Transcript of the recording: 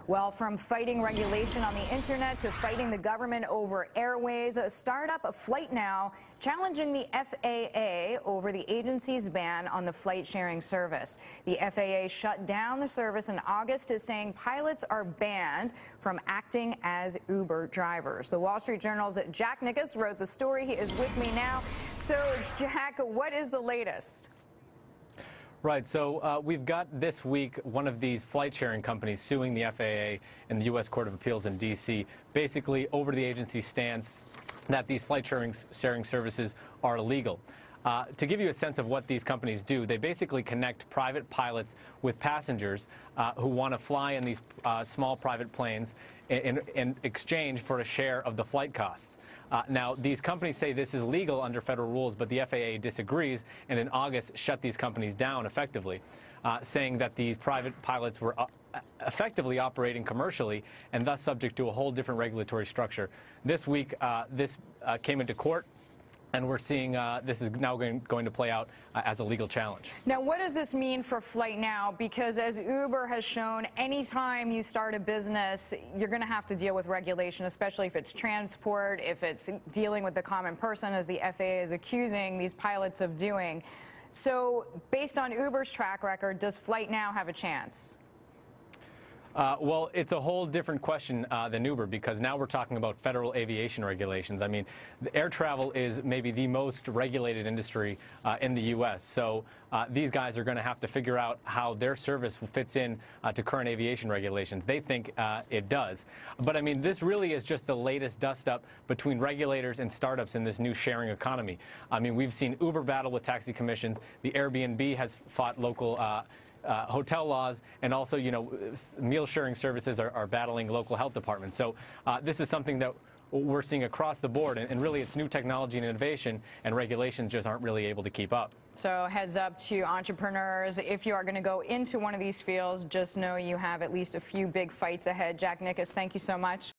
Well, from fighting regulation on the internet to fighting the government over airways, a startup Flytenow challenging the FAA over the agency's ban on the flight sharing service. The FAA shut down the service in August, saying pilots are banned from acting as Uber drivers. The Wall Street Journal's Jack Nickus wrote the story. He is with me now. So, Jack, what is the latest? Right, so we've got this week one of these flight-sharing companies suing the FAA and the U.S. Court of Appeals in D.C., basically over the agency's stance that these flight-sharing services are illegal. To give you a sense of what these companies do, they basically connect private pilots with passengers who want to fly in these small private planes in exchange for a share of the flight costs. Now, these companies say this is legal under federal rules, but the FAA disagrees, and in August shut these companies down effectively, saying that these private pilots were effectively operating commercially and thus subject to a whole different regulatory structure. This week, this came into court. And we're seeing this is now going to play out as a legal challenge. Now, what does this mean for Flytenow? Because as Uber has shown, anytime you start a business, you're going to have to deal with regulation, especially if it's transport, if it's dealing with the common person, as the FAA is accusing these pilots of doing. So, based on Uber's track record, does Flytenow have a chance? Well, it's a whole different question than Uber, because now we're talking about federal aviation regulations. I mean, air travel is maybe the most regulated industry in the U.S. So these guys are going to have to figure out how their service fits in to current aviation regulations. They think it does. But, I mean, this really is just the latest dust-up between regulators and startups in this new sharing economy. I mean, we've seen Uber battle with taxi commissions. The Airbnb has fought local hotel laws, and also, you know, meal sharing services are battling local health departments. So this is something that we're seeing across the board, and really it's new technology and innovation, and regulations just aren't really able to keep up. So heads up to entrepreneurs, if you are going to go into one of these fields, just know you have at least a few big fights ahead. Jack Nickus, thank you so much.